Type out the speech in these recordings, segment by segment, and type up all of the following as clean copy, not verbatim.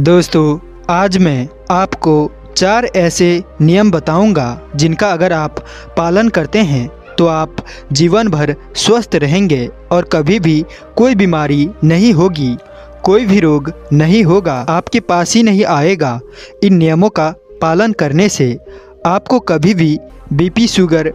दोस्तों, आज मैं आपको 4 ऐसे नियम बताऊंगा जिनका अगर आप पालन करते हैं तो आप जीवन भर स्वस्थ रहेंगे और कभी भी कोई बीमारी नहीं होगी, कोई भी रोग नहीं होगा, आपके पास ही नहीं आएगा। इन नियमों का पालन करने से आपको कभी भी बीपी, शुगर,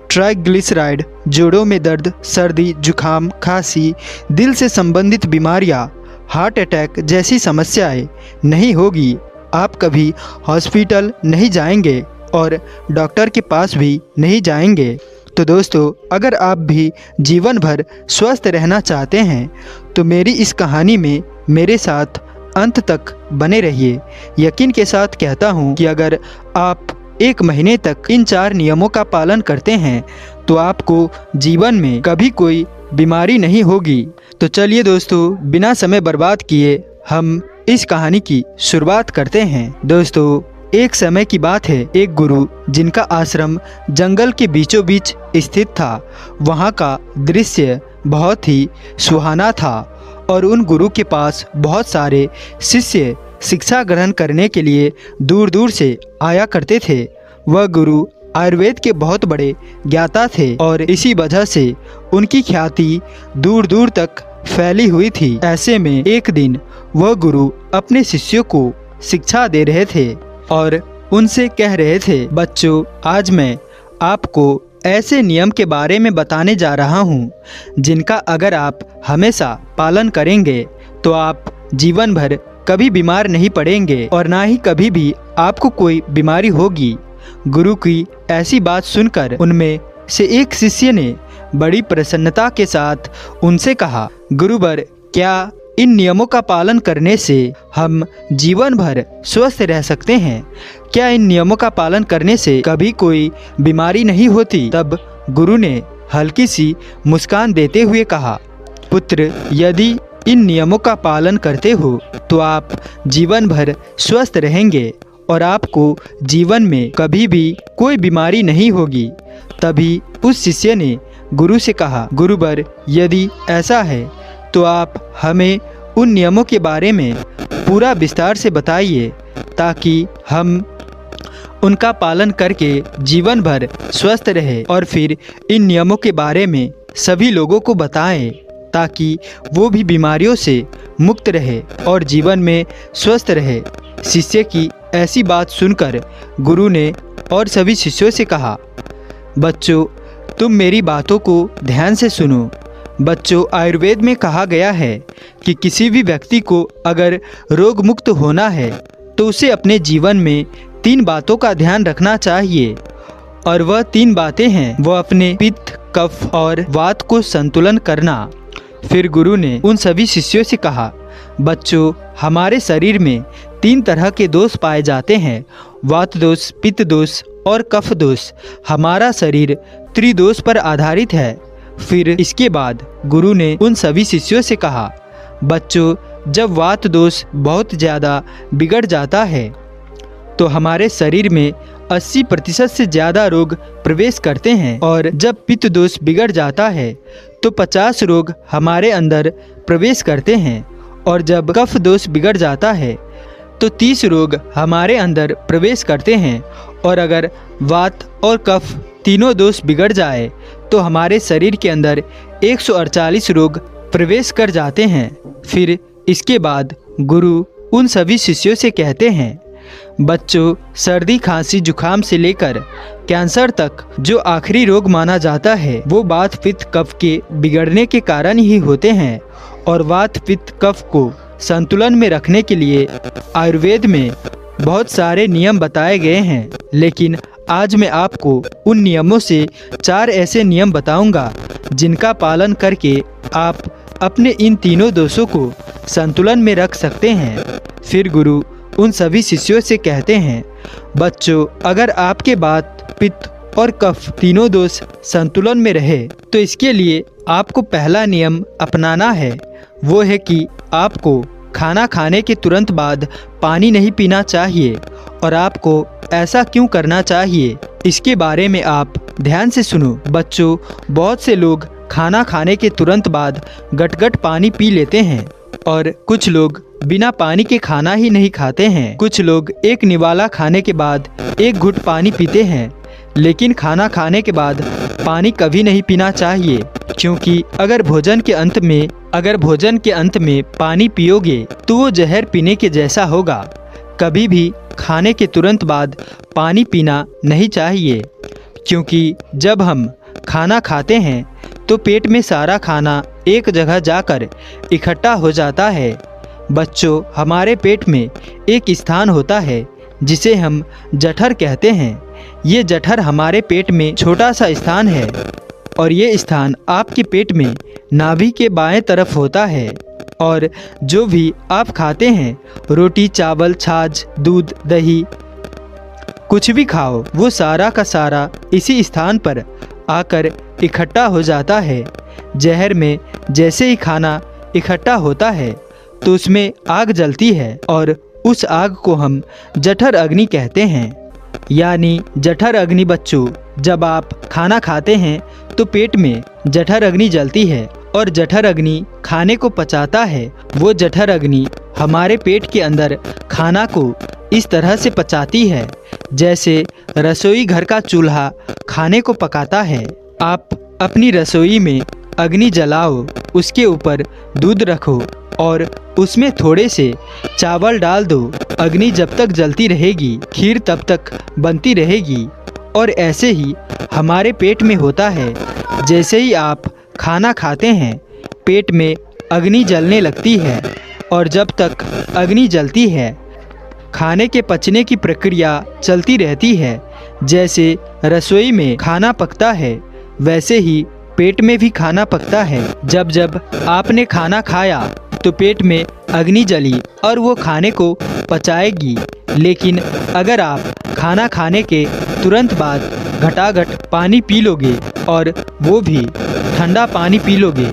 ट्राइग्लिसराइड, जोड़ों में दर्द, सर्दी, जुखाम, खांसी, दिल से संबंधित बीमारियां, हार्ट अटैक जैसी समस्याएं नहीं होगी। आप कभी हॉस्पिटल नहीं जाएंगे और डॉक्टर के पास भी नहीं जाएंगे। तो दोस्तों, अगर आप भी जीवन भर स्वस्थ रहना चाहते हैं तो मेरी इस कहानी में मेरे साथ अंत तक बने रहिए। यकीन के साथ कहता हूँ कि अगर आप 1 महीने तक इन 4 नियमों का पालन करते हैं तो आपको जीवन में कभी कोई बीमारी नहीं होगी। तो चलिए दोस्तों, बिना समय बर्बाद किए हम इस कहानी की शुरुआत करते हैं। दोस्तों, एक समय की बात है, एक गुरु जिनका आश्रम जंगल के बीचों बीच स्थित था। वहाँ का दृश्य बहुत ही सुहाना था और उन गुरु के पास बहुत सारे शिष्य शिक्षा ग्रहण करने के लिए दूर दूर से आया करते थे। वह गुरु आयुर्वेद के बहुत बड़े ज्ञाता थे और इसी वजह से उनकी ख्याति दूर दूर तक फैली हुई थी। ऐसे में एक दिन वह गुरु अपने शिष्यों को शिक्षा दे रहे थे और उनसे कह रहे थे, बच्चों, आज मैं आपको ऐसे नियम के बारे में बताने जा रहा हूँ जिनका अगर आप हमेशा पालन करेंगे तो आप जीवन भर कभी बीमार नहीं पड़ेंगे और ना ही कभी भी आपको कोई बीमारी होगी। गुरु की ऐसी बात सुनकर उनमें से एक शिष्य ने बड़ी प्रसन्नता के साथ उनसे कहा, गुरुवर, क्या इन नियमों का पालन करने से हम जीवन भर स्वस्थ रह सकते हैं? क्या इन नियमों का पालन करने से कभी कोई बीमारी नहीं होती? तब गुरु ने हल्की सी मुस्कान देते हुए कहा, पुत्र, यदि इन नियमों का पालन करते हो तो आप जीवन भर स्वस्थ रहेंगे और आपको जीवन में कभी भी कोई बीमारी नहीं होगी। तभी उस शिष्य ने गुरु से कहा, गुरुवर, यदि ऐसा है तो आप हमें उन नियमों के बारे में पूरा विस्तार से बताइए ताकि हम उनका पालन करके जीवन भर स्वस्थ रहे और फिर इन नियमों के बारे में सभी लोगों को बताएं ताकि वो भी बीमारियों से मुक्त रहे और जीवन में स्वस्थ रहे। शिष्य की ऐसी बात सुनकर गुरु ने और सभी शिष्यों से कहा, बच्चों, तुम मेरी बातों को ध्यान से सुनो। बच्चों, आयुर्वेद में कहा गया है कि किसी भी व्यक्ति को अगर रोग मुक्त होना है तो उसे अपने जीवन में 3 बातों का ध्यान रखना चाहिए और वह 3 बातें हैं, वह अपने पित्त, कफ और वात को संतुलन करना। फिर गुरु ने उन सभी शिष्यों से कहा, बच्चों, हमारे शरीर में 3 तरह के दोष पाए जाते हैं, वात दोष, पित्त दोष और कफ दोष। हमारा शरीर त्रिदोष पर आधारित है। फिर इसके बाद गुरु ने उन सभी शिष्यों से कहा, बच्चों, जब वात दोष बहुत ज़्यादा बिगड़ जाता है तो हमारे शरीर में 80% से ज़्यादा रोग प्रवेश करते हैं और जब पित्त दोष बिगड़ जाता है तो 50 रोग हमारे अंदर प्रवेश करते हैं और जब कफ दोष बिगड़ जाता है तो 30 रोग हमारे अंदर प्रवेश करते हैं और अगर वात और कफ तीनों दोष बिगड़ जाए तो हमारे शरीर के अंदर 148 रोग प्रवेश कर जाते हैं। फिर इसके बाद गुरु उन सभी शिष्यों से कहते हैं, बच्चों, सर्दी, खांसी, जुखाम से लेकर कैंसर तक जो आखिरी रोग माना जाता है वो वात, पित्त, कफ के बिगड़ने के कारण ही होते हैं और वात, पित्त, कफ को संतुलन में रखने के लिए आयुर्वेद में बहुत सारे नियम बताए गए हैं। लेकिन आज मैं आपको उन नियमों से 4 ऐसे नियम बताऊंगा जिनका पालन करके आप अपने इन तीनों दोषों को संतुलन में रख सकते हैं। फिर गुरु उन सभी शिष्यों से कहते हैं, बच्चों, अगर आपके वात, पित्त और कफ तीनों दोष संतुलन में रहे तो इसके लिए आपको पहला नियम अपनाना है। वो है कि आपको खाना खाने के तुरंत बाद पानी नहीं पीना चाहिए। और आपको ऐसा क्यों करना चाहिए, इसके बारे में आप ध्यान से सुनो। बच्चों, बहुत से लोग खाना खाने के तुरंत बाद गटगट पानी पी लेते हैं और कुछ लोग बिना पानी के खाना ही नहीं खाते हैं। कुछ लोग एक निवाला खाने के बाद एक घुट पानी पीते हैं, लेकिन खाना खाने के बाद पानी कभी नहीं पीना चाहिए, क्योंकि अगर भोजन के अंत में पानी पियोगे तो वो जहर पीने के जैसा होगा। कभी भी खाने के तुरंत बाद पानी पीना नहीं चाहिए, क्योंकि जब हम खाना खाते हैं तो पेट में सारा खाना एक जगह जाकर इकट्ठा हो जाता है। बच्चों, हमारे पेट में एक स्थान होता है जिसे हम जठर कहते हैं। ये जठर हमारे पेट में छोटा सा स्थान है और ये स्थान आपके पेट में नाभि के बाएं तरफ होता है। और जो भी आप खाते हैं, रोटी, चावल, छाछ, दूध, दही, कुछ भी खाओ, वो सारा का सारा इसी स्थान पर आकर इकट्ठा हो जाता है। जहर में जैसे ही खाना इकट्ठा होता है तो उसमें आग जलती है और उस आग को हम जठर अग्नि कहते हैं। यानी जठर अग्नि बच्चों, जब आप खाना खाते हैं तो पेट में जठर अग्नि जलती है और जठर अग्नि खाने को पचाता है। वो जठर अग्नि हमारे पेट के अंदर खाना को इस तरह से पचाती है जैसे रसोई घर का चूल्हा खाने को पकाता है। आप अपनी रसोई में अग्नि जलाओ, उसके ऊपर दूध रखो और उसमें थोड़े से चावल डाल दो। अग्नि जब तक जलती रहेगी, खीर तब तक बनती रहेगी। और ऐसे ही हमारे पेट में होता है। जैसे ही आप खाना खाते हैं, पेट में अग्नि जलने लगती है और जब तक अग्नि जलती है, खाने के पचने की प्रक्रिया चलती रहती है। जैसे रसोई में खाना पकता है, वैसे ही पेट में भी खाना पकता है। जब जब आपने खाना खाया तो पेट में अग्नि जली और वो खाने को पचाएगी। लेकिन अगर आप खाना खाने के तुरंत बाद घटाघट पानी पी लोगे और वो भी ठंडा पानी पी लोगे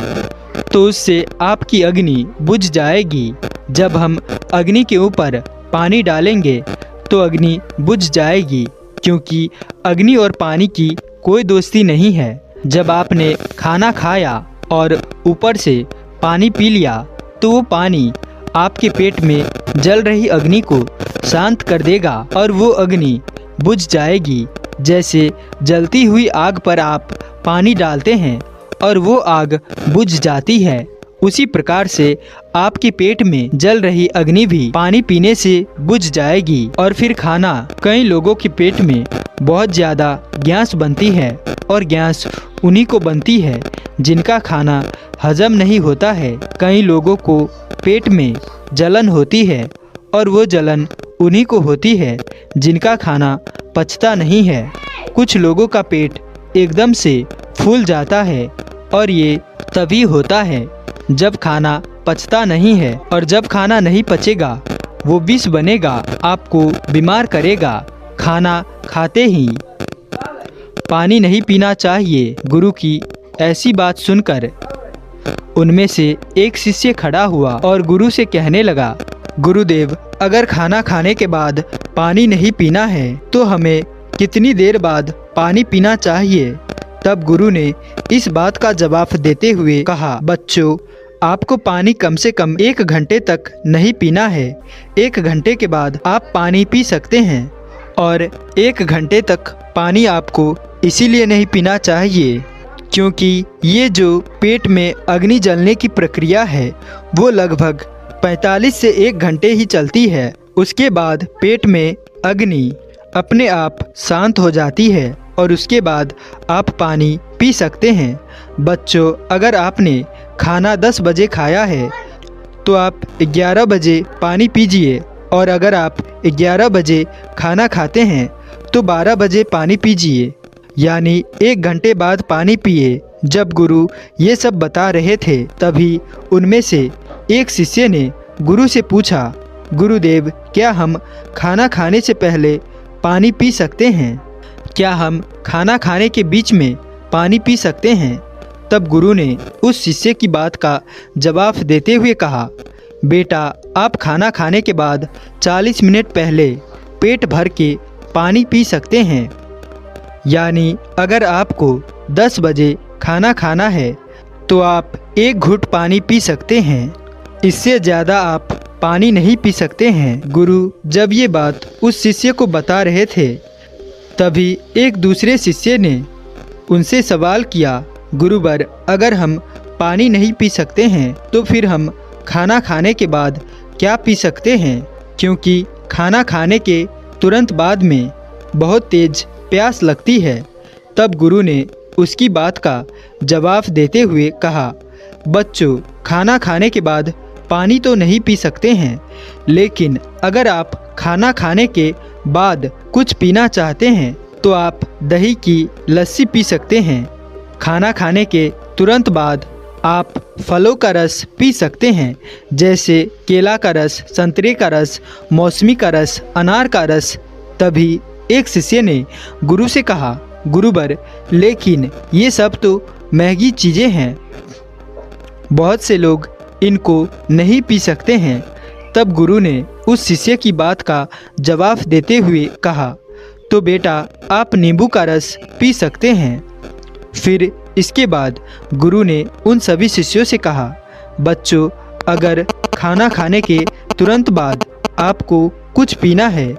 तो उससे आपकी अग्नि बुझ जाएगी। जब हम अग्नि के ऊपर पानी डालेंगे तो अग्नि बुझ जाएगी, क्योंकि अग्नि और पानी की कोई दोस्ती नहीं है। जब आपने खाना खाया और ऊपर से पानी पी लिया तो वो पानी आपके पेट में जल रही अग्नि को शांत कर देगा और वो अग्नि बुझ जाएगी। जैसे जलती हुई आग पर आप पानी डालते हैं और वो आग बुझ जाती है, उसी प्रकार से आपके पेट में जल रही अग्नि भी पानी पीने से बुझ जाएगी। और फिर खाना, कई लोगों के पेट में बहुत ज़्यादा गैस बनती है और गैस उन्हीं को बनती है जिनका खाना हजम नहीं होता है। कई लोगों को पेट में जलन होती है और वो जलन उन्हीं को होती है जिनका खाना पचता नहीं है। कुछ लोगों का पेट एकदम से फूल जाता है और ये तभी होता है जब खाना पचता नहीं है, और जब खाना नहीं पचेगा वो विष बनेगा, आपको बीमार करेगा। खाना खाते ही पानी नहीं पीना चाहिए। गुरु की ऐसी बात सुनकर उनमें से एक शिष्य खड़ा हुआ और गुरु से कहने लगा, गुरुदेव, अगर खाना खाने के बाद पानी नहीं पीना है तो हमें कितनी देर बाद पानी पीना चाहिए? तब गुरु ने इस बात का जवाब देते हुए कहा, बच्चों, आपको पानी कम से कम 1 घंटे तक नहीं पीना है। 1 घंटे के बाद आप पानी पी सकते हैं। और 1 घंटे तक पानी आपको इसीलिए नहीं पीना चाहिए क्योंकि ये जो पेट में अग्नि जलने की प्रक्रिया है वो लगभग 45 से 1 घंटे ही चलती है। उसके बाद पेट में अग्नि अपने आप शांत हो जाती है और उसके बाद आप पानी पी सकते हैं। बच्चों, अगर आपने खाना 10 बजे खाया है तो आप 11 बजे पानी पीजिए, और अगर आप 11 बजे खाना खाते हैं तो 12 बजे पानी पीजिए, यानी 1 घंटे बाद पानी पिए। जब गुरु ये सब बता रहे थे तभी उनमें से एक शिष्य ने गुरु से पूछा, गुरुदेव, क्या हम खाना खाने से पहले पानी पी सकते हैं? क्या हम खाना खाने के बीच में पानी पी सकते हैं? तब गुरु ने उस शिष्य की बात का जवाब देते हुए कहा, बेटा, आप खाना खाने के बाद 40 मिनट पहले पेट भर के पानी पी सकते हैं। यानी अगर आपको 10 बजे खाना खाना है तो आप 1 घूंट पानी पी सकते हैं। इससे ज़्यादा आप पानी नहीं पी सकते हैं। गुरु जब ये बात उस शिष्य को बता रहे थे, तभी एक दूसरे शिष्य ने उनसे सवाल किया, गुरुवर, अगर हम पानी नहीं पी सकते हैं तो फिर हम खाना खाने के बाद क्या पी सकते हैं? क्योंकि खाना खाने के तुरंत बाद में बहुत तेज प्यास लगती है। तब गुरु ने उसकी बात का जवाब देते हुए कहा, बच्चों, खाना खाने के बाद पानी तो नहीं पी सकते हैं, लेकिन अगर आप खाना खाने के बाद कुछ पीना चाहते हैं तो आप दही की लस्सी पी सकते हैं। खाना खाने के तुरंत बाद आप फलों का रस पी सकते हैं, जैसे केला का रस, संतरे का रस, मौसमी का रस, अनार का रस। तभी एक शिष्य ने गुरु से कहा, गुरुवर, लेकिन ये सब तो महंगी चीज़ें हैं, बहुत से लोग इनको नहीं पी सकते हैं। तब गुरु ने उस शिष्य की बात का जवाब देते हुए कहा, तो बेटा, आप नींबू का रस पी सकते हैं। फिर इसके बाद गुरु ने उन सभी शिष्यों से कहा, बच्चों, अगर खाना खाने के तुरंत बाद आपको कुछ पीना है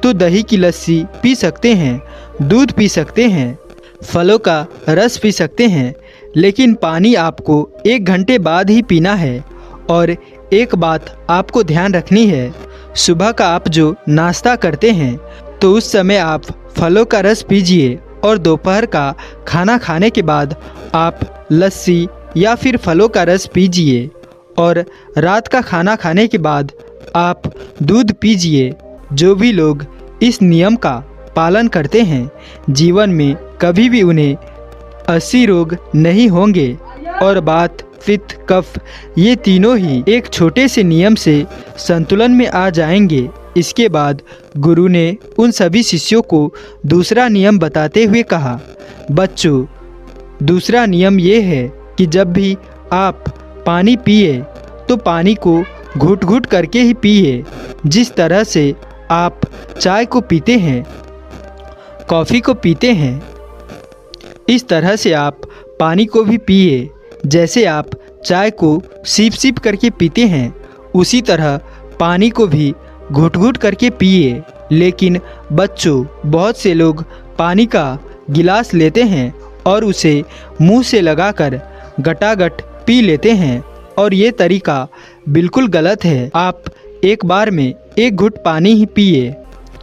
तो दही की लस्सी पी सकते हैं, दूध पी सकते हैं, फलों का रस पी सकते हैं, लेकिन पानी आपको 1 घंटे बाद ही पीना है। और एक बात आपको ध्यान रखनी है, सुबह का आप जो नाश्ता करते हैं तो उस समय आप फलों का रस पीजिए, और दोपहर का खाना खाने के बाद आप लस्सी या फिर फलों का रस पीजिए, और रात का खाना खाने के बाद आप दूध पीजिए। जो भी लोग इस नियम का पालन करते हैं, जीवन में कभी भी उन्हें 80 रोग नहीं होंगे, और बात, पित्त, कफ, ये तीनों ही एक छोटे से नियम से संतुलन में आ जाएंगे। इसके बाद गुरु ने उन सभी शिष्यों को दूसरा नियम बताते हुए कहा, बच्चों, दूसरा नियम ये है कि जब भी आप पानी पिए तो पानी को घूट घूट करके ही पिए। जिस तरह से आप चाय को पीते हैं, कॉफ़ी को पीते हैं, इस तरह से आप पानी को भी पिए। जैसे आप चाय को सीप सीप करके पीते हैं, उसी तरह पानी को भी घुट घुट करके पिए। लेकिन बच्चों, बहुत से लोग पानी का गिलास लेते हैं और उसे मुंह से लगाकर गटागट पी लेते हैं, और ये तरीका बिल्कुल गलत है। आप एक बार में 1 घुट पानी ही पिए,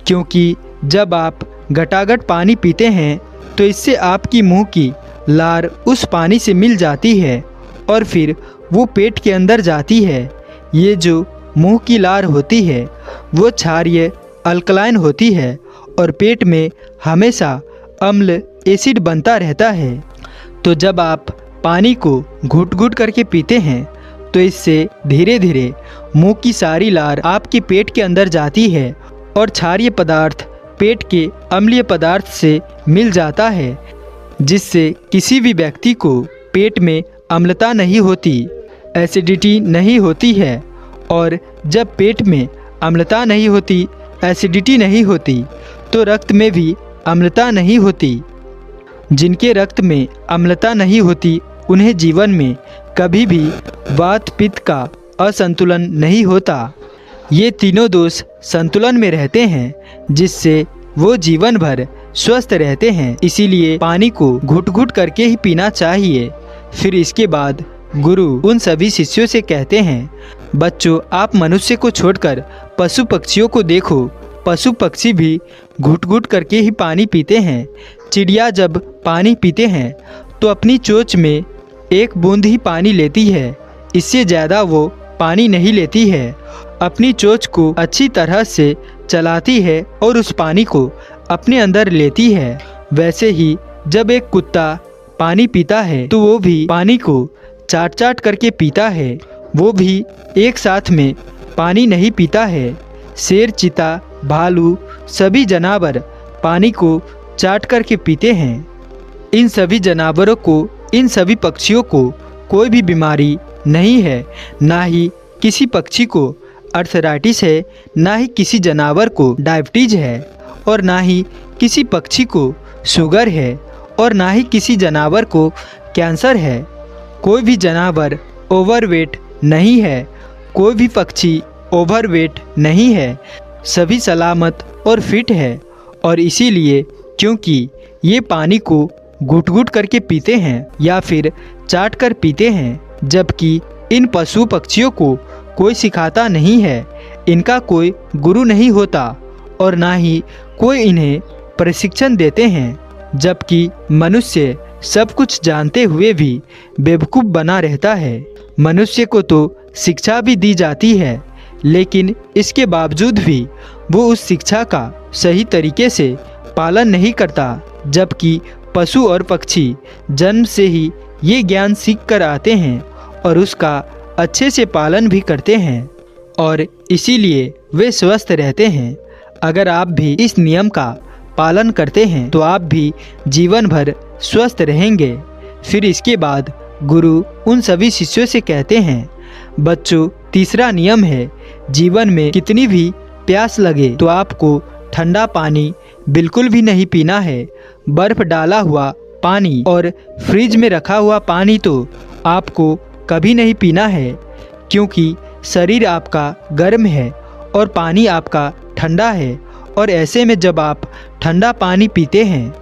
क्योंकि जब आप गटागट पानी पीते हैं तो इससे आपकी मुंह की लार उस पानी से मिल जाती है और फिर वो पेट के अंदर जाती है। ये जो मुंह की लार होती है वो क्षारीय अल्कलाइन होती है और पेट में हमेशा अम्ल एसिड बनता रहता है। तो जब आप पानी को घुट घुट करके पीते हैं तो इससे धीरे धीरे मुंह की सारी लार आपके पेट के अंदर जाती है और क्षारीय पदार्थ पेट के अम्लीय पदार्थ से मिल जाता है, जिससे किसी भी व्यक्ति को पेट में अम्लता नहीं होती, एसिडिटी नहीं होती है। और जब पेट में अम्लता नहीं होती, एसिडिटी नहीं होती, तो रक्त में भी अम्लता नहीं होती। जिनके रक्त में अम्लता नहीं होती उन्हें जीवन में कभी भी वात पित्त का असंतुलन नहीं होता। ये तीनों दोष संतुलन में रहते हैं, जिससे वो जीवन भर स्वस्थ रहते हैं। इसीलिए पानी को घुट घुट करके ही पीना चाहिए। फिर इसके बाद गुरु उन सभी शिष्यों से कहते हैं, बच्चों, आप मनुष्य को छोड़कर पशु पक्षियों को देखो। पशु पक्षी भी घुट घुट करके ही पानी पीते हैं। चिड़िया जब पानी पीते हैं तो अपनी चोंच में 1 बूंद ही पानी लेती है, इससे ज़्यादा वो पानी नहीं लेती है। अपनी चोंच को अच्छी तरह से चलाती है और उस पानी को अपने अंदर लेती है। वैसे ही जब एक कुत्ता पानी पीता है तो वो भी पानी को चाट चाट करके पीता है। वो भी एक साथ में पानी नहीं पीता है। शेर, चीता, भालू सभी जानवर पानी को चाट करके पीते हैं। इन सभी जानवरों को, इन सभी पक्षियों को कोई भी बीमारी नहीं है। ना ही किसी पक्षी को अर्थराइटिस है, ना ही किसी जानवर को डायबिटीज है, और ना ही किसी पक्षी को शुगर है, और ना ही किसी जानवर को कैंसर है। कोई भी जानवर ओवरवेट नहीं है। कोई भी पक्षी ओवरवेट नहीं है, सभी सलामत और फिट है। और इसीलिए क्योंकि ये पानी को घुट घुट करके पीते हैं या फिर चाट कर पीते हैं, जबकि इन पशु पक्षियों को कोई सिखाता नहीं है, इनका कोई गुरु नहीं होता और ना ही कोई इन्हें प्रशिक्षण देते हैं। जबकि मनुष्य सब कुछ जानते हुए भी बेवकूफ़ बना रहता है। मनुष्य को तो शिक्षा भी दी जाती है, लेकिन इसके बावजूद भी वो उस शिक्षा का सही तरीके से पालन नहीं करता, जबकि पशु और पक्षी जन्म से ही ये ज्ञान सीख कर आते हैं और उसका अच्छे से पालन भी करते हैं और इसीलिए वे स्वस्थ रहते हैं। अगर आप भी इस नियम का पालन करते हैं तो आप भी जीवन भर स्वस्थ रहेंगे। फिर इसके बाद गुरु उन सभी शिष्यों से कहते हैं, बच्चों, तीसरा नियम है, जीवन में कितनी भी प्यास लगे तो आपको ठंडा पानी बिल्कुल भी नहीं पीना है। बर्फ डाला हुआ पानी और फ्रिज में रखा हुआ पानी तो आपको कभी नहीं पीना है, क्योंकि शरीर आपका गर्म है और पानी आपका ठंडा है। और ऐसे में जब आप ठंडा पानी पीते हैं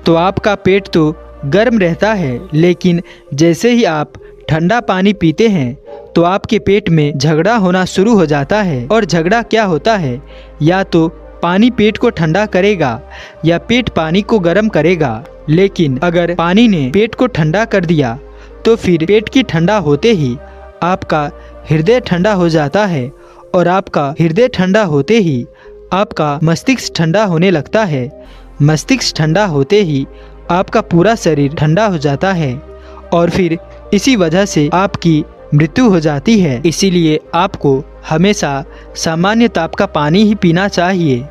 तो आपका पेट तो गर्म रहता है, लेकिन जैसे ही आप ठंडा पानी पीते हैं तो आपके पेट में झगड़ा होना शुरू हो जाता है। और झगड़ा क्या होता है, या तो पानी पेट को ठंडा करेगा या पेट पानी को गर्म करेगा। लेकिन अगर पानी ने पेट को ठंडा कर दिया तो फिर पेट की ठंडा होते ही आपका हृदय ठंडा हो जाता है और आपका हृदय ठंडा होते ही आपका मस्तिष्क ठंडा होने लगता है। मस्तिष्क ठंडा होते ही आपका पूरा शरीर ठंडा हो जाता है और फिर इसी वजह से आपकी मृत्यु हो जाती है। इसीलिए आपको हमेशा सामान्य ताप का पानी ही पीना चाहिए,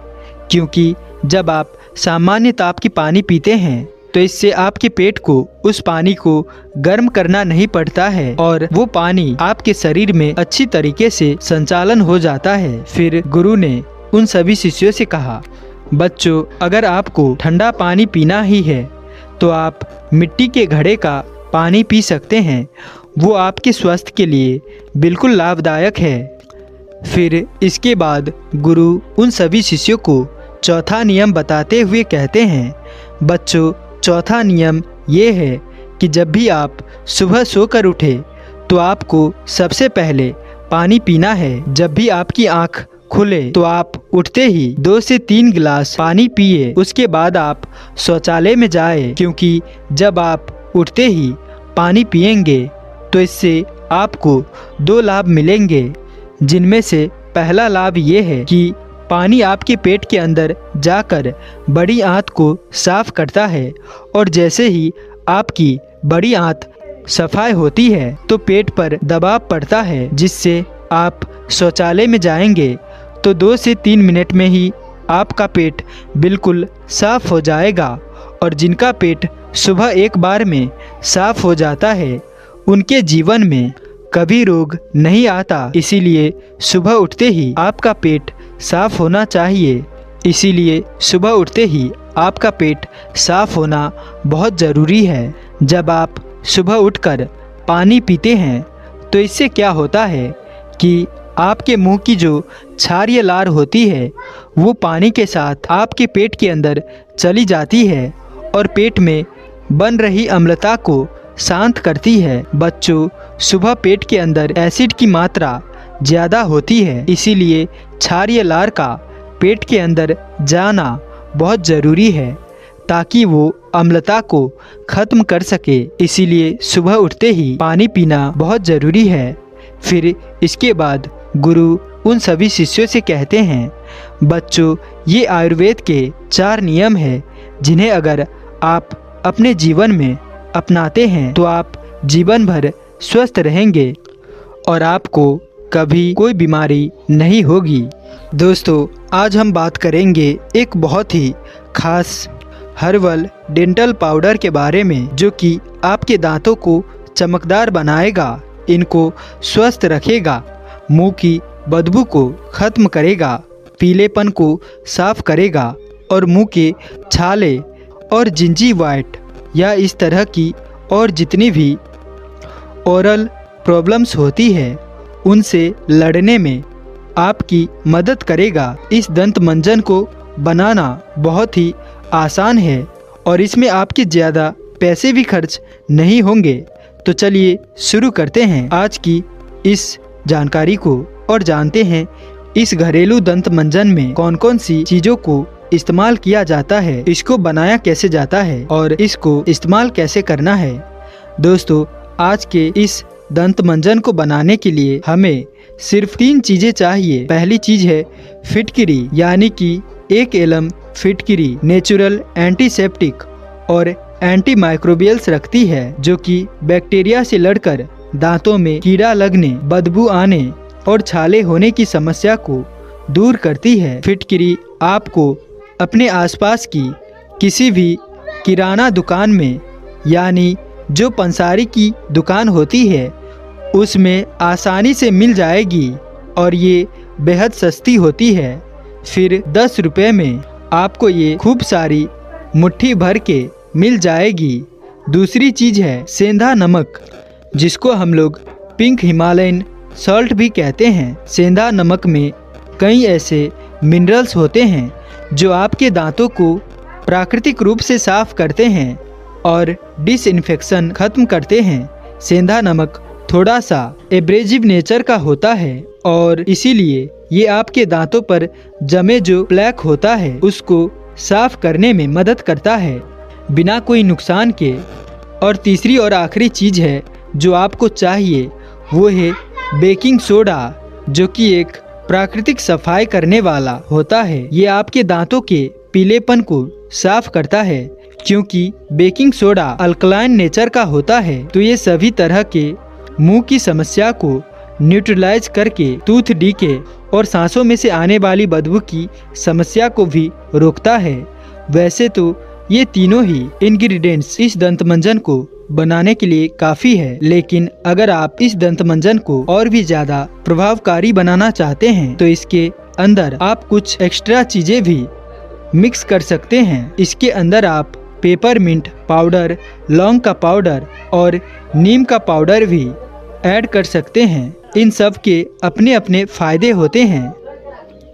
क्योंकि जब आप सामान्य ताप की पानी पीते हैं तो इससे आपके पेट को उस पानी को गर्म करना नहीं पड़ता है और वो पानी आपके शरीर में अच्छी तरीके से संचालन हो जाता है। फिर गुरु ने उन सभी शिष्यों से कहा, बच्चों, अगर आपको ठंडा पानी पीना ही है तो आप मिट्टी के घड़े का पानी पी सकते हैं, वो आपके स्वास्थ्य के लिए बिल्कुल लाभदायक है। फिर इसके बाद गुरु उन सभी शिष्यों को चौथा नियम बताते हुए कहते हैं, बच्चों, चौथा नियम ये है कि जब भी आप सुबह सोकर उठे तो आपको सबसे पहले पानी पीना है। जब भी आपकी आँख खुले तो आप उठते ही 2 से 3 गिलास पानी पिए। उसके बाद आप शौचालय में जाए, क्योंकि जब आप उठते ही पानी पिएंगे तो इससे आपको 2 लाभ मिलेंगे, जिनमें से पहला लाभ ये है कि पानी आपके पेट के अंदर जाकर बड़ी आंत को साफ करता है और जैसे ही आपकी बड़ी आंत सफाई होती है तो पेट पर दबाव पड़ता है, जिससे आप शौचालय में जाएंगे तो 2 से 3 मिनट में ही आपका पेट बिल्कुल साफ हो जाएगा। और जिनका पेट सुबह एक बार में साफ हो जाता है उनके जीवन में कभी रोग नहीं आता। इसीलिए सुबह उठते ही आपका पेट साफ होना चाहिए। इसीलिए सुबह उठते ही आपका पेट साफ होना बहुत ज़रूरी है। जब आप सुबह उठकर पानी पीते हैं तो इससे क्या होता है कि आपके मुंह की जो क्षारीय लार होती है वो पानी के साथ आपके पेट के अंदर चली जाती है और पेट में बन रही अम्लता को शांत करती है। बच्चों, सुबह पेट के अंदर एसिड की मात्रा ज़्यादा होती है, इसीलिए क्षारीय लार का पेट के अंदर जाना बहुत ज़रूरी है ताकि वो अम्लता को ख़त्म कर सके। इसीलिए सुबह उठते ही पानी पीना बहुत ज़रूरी है। फिर इसके बाद गुरु उन सभी शिष्यों से कहते हैं, बच्चों, ये आयुर्वेद के 4 नियम हैं जिन्हें अगर आप अपने जीवन में अपनाते हैं तो आप जीवन भर स्वस्थ रहेंगे और आपको कभी कोई बीमारी नहीं होगी। दोस्तों, आज हम बात करेंगे एक बहुत ही खास हर्बल डेंटल पाउडर के बारे में, जो कि आपके दांतों को चमकदार बनाएगा, इनको स्वस्थ रखेगा, मुंह की बदबू को ख़त्म करेगा, पीलेपन को साफ करेगा और मुंह के छाले और जिंजीवाइट या इस तरह की और जितनी भी ओरल प्रॉब्लम्स होती है उनसे लड़ने में आपकी मदद करेगा। इस दंत मंजन को बनाना बहुत ही आसान है और इसमें आपके ज़्यादा पैसे भी खर्च नहीं होंगे। तो चलिए शुरू करते हैं आज की इस जानकारी को और जानते हैं इस घरेलू दंत मंजन में कौन कौन सी चीज़ों को इस्तेमाल किया जाता है, इसको बनाया कैसे जाता है और इसको इस्तेमाल कैसे करना है। दोस्तों, आज के इस दंत मंजन को बनाने के लिए हमें सिर्फ 3 चीज़ें चाहिए। पहली चीज़ है फिटकिरी, यानी कि 1 एलम फिटकिरी नेचुरल एंटीसेप्टिक और एंटी माइक्रोबियल्स रखती है, जो कि बैक्टीरिया से लड़कर दांतों में कीड़ा लगने, बदबू आने और छाले होने की समस्या को दूर करती है। फिटकिरी आपको अपने आसपास की किसी भी किराना दुकान में, यानी जो पंसारी की दुकान होती है, उसमें आसानी से मिल जाएगी और ये बेहद सस्ती होती है। फिर 10 रुपये में आपको ये खूब सारी मुट्ठी भर के मिल जाएगी। दूसरी चीज़ है सेंधा नमक, जिसको हम लोग पिंक हिमालयन सॉल्ट भी कहते हैं। सेंधा नमक में कई ऐसे मिनरल्स होते हैं जो आपके दांतों को प्राकृतिक रूप से साफ करते हैं और डिसइंफेक्शन खत्म करते हैं। सेंधा नमक थोड़ा सा एब्रेजिव नेचर का होता है और इसीलिए ये आपके दांतों पर जमे जो प्लेक होता है उसको साफ करने में मदद करता है बिना कोई नुकसान के। और तीसरी और आखिरी चीज़ है जो आपको चाहिए, वो है बेकिंग सोडा, जो कि एक प्राकृतिक सफाई करने वाला होता है। ये आपके दांतों के पीलेपन को साफ करता है, क्योंकि बेकिंग सोडा अल्कलाइन नेचर का है। तो ये सभी तरह के मुंह की समस्या को न्यूट्रलाइज करके टूथ डीके और सांसों में से आने वाली बदबू की समस्या को भी रोकता है। वैसे तो ये तीनों ही इंग्रेडिएंट्स इस दंत मंजन को बनाने के लिए काफ़ी है, लेकिन अगर आप इस दंत मंजन को और भी ज़्यादा प्रभावकारी बनाना चाहते हैं तो इसके अंदर आप कुछ एक्स्ट्रा चीज़ें भी मिक्स कर सकते हैं। इसके अंदर आप पेपरमिंट पाउडर, लौंग का पाउडर और नीम का पाउडर भी ऐड कर सकते हैं। इन सब के अपने अपने फ़ायदे होते हैं।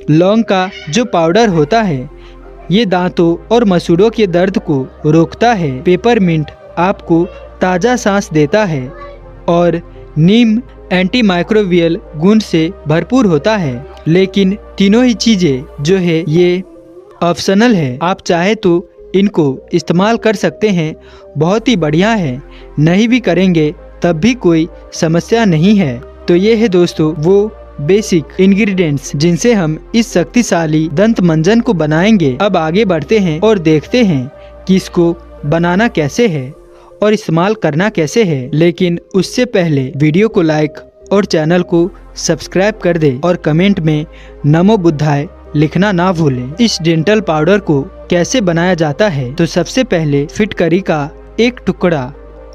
लौंग का जो पाउडर होता है ये दांतों और मसूड़ों के दर्द को रोकता है। पेपरमिंट आपको ताज़ा सांस देता है और नीम एंटी माइक्रोबियल गुण से भरपूर होता है। लेकिन तीनों ही चीज़ें जो है ये ऑप्शनल है, आप चाहे तो इनको इस्तेमाल कर सकते हैं। बहुत ही बढ़िया है, नहीं भी करेंगे तब भी कोई समस्या नहीं है। तो ये है दोस्तों वो बेसिक इंग्रेडिएंट्स जिनसे हम इस शक्तिशाली दंत मंजन को बनाएंगे। अब आगे बढ़ते हैं और देखते हैं कि इसको बनाना कैसे है और इस्तेमाल करना कैसे है। लेकिन उससे पहले वीडियो को लाइक और चैनल को सब्सक्राइब कर दे और कमेंट में नमो बुद्धाय लिखना ना भूलें। इस डेंटल पाउडर को कैसे बनाया जाता है, तो सबसे पहले फिटकरी का एक टुकड़ा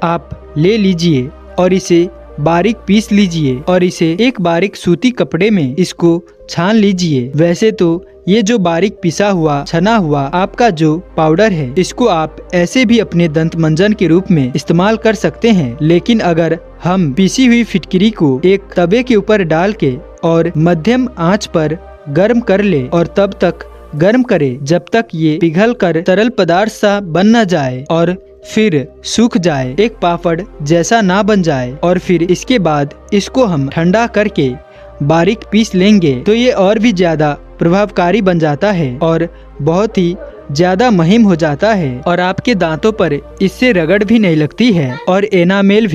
आप ले लीजिए और इसे बारीक पीस लीजिए और इसे एक बारीक सूती कपड़े में इसको छान लीजिए। वैसे तो ये जो बारीक पिसा हुआ छना हुआ आपका जो पाउडर है, इसको आप ऐसे भी अपने दंत मंजन के रूप में इस्तेमाल कर सकते हैं। लेकिन अगर हम पिसी हुई फिटकरी को एक तवे के ऊपर डाल के और मध्यम आंच पर गर्म कर ले और तब तक गर्म करे जब तक ये पिघल कर तरल पदार्थ सा बन न जाए और फिर सूख जाए, एक पापड़ जैसा ना बन जाए, और फिर इसके बाद इसको हम ठंडा करके बारीक पीस लेंगे तो ये और भी ज्यादा प्रभावकारी बन जाता है और बहुत ही ज्यादा मुहिम हो जाता है और आपके दांतों पर इससे रगड़ भी नहीं लगती है और एनामेल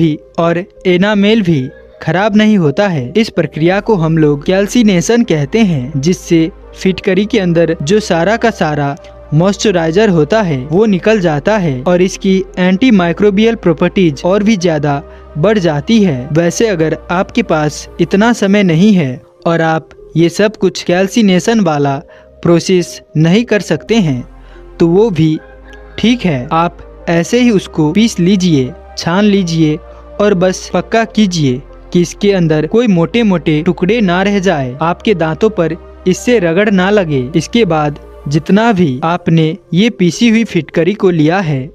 भी खराब नहीं होता है। इस प्रक्रिया को हम लोग कैल्सिनेशन कहते हैं, जिससे फिटकरी के अंदर जो सारा का सारा मॉइस्चराइजर होता है वो निकल जाता है और इसकी एंटी माइक्रोबियल प्रॉपर्टीज और भी ज्यादा बढ़ जाती है। वैसे अगर आपके पास इतना समय नहीं है और आप ये सब कुछ कैल्सिनेशन वाला प्रोसेस नहीं कर सकते हैं तो वो भी ठीक है, आप ऐसे ही उसको पीस लीजिए, छान लीजिए और बस पक्का कीजिए कि इसके अंदर कोई मोटे मोटे टुकड़े ना रह जाए, आपके दांतों पर इससे रगड़ ना लगे। इसके बाद जितना भी आपने ये पीसी हुई फिटकरी को लिया है,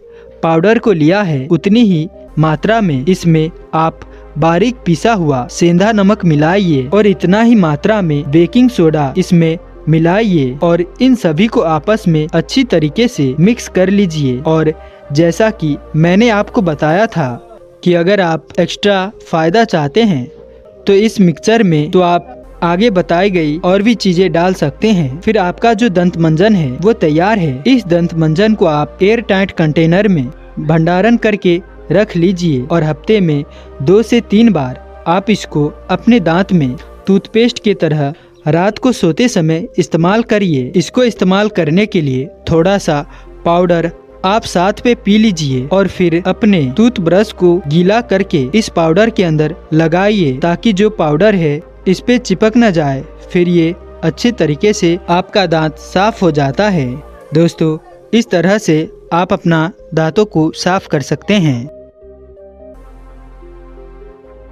पाउडर को लिया है, उतनी ही मात्रा में इसमें आप बारीक पिसा हुआ सेंधा नमक मिलाइए और इतना ही मात्रा में बेकिंग सोडा इसमें मिलाइए और इन सभी को आपस में अच्छी तरीके से मिक्स कर लीजिए। और जैसा कि मैंने आपको बताया था कि अगर आप एक्स्ट्रा फायदा चाहते हैं तो इस मिक्सचर में तो आप आगे बताई गई और भी चीजें डाल सकते हैं। फिर आपका जो दंत मंजन है वो तैयार है। इस दंत मंजन को आप एयर टाइट कंटेनर में भंडारण करके रख लीजिए और हफ्ते में 2 से 3 बार आप इसको अपने दांत में टूथपेस्ट की तरह रात को सोते समय इस्तेमाल करिए। इसको इस्तेमाल करने के लिए थोड़ा सा पाउडर आप साथ में पी लीजिए और फिर अपने टूथब्रश को गीला करके इस पाउडर के अंदर लगाइए ताकि जो पाउडर है इस पे चिपक न जाए। फिर ये अच्छे तरीके से आपका दांत साफ हो जाता है। दोस्तों, इस तरह से आप अपना दांतों को साफ कर सकते हैं।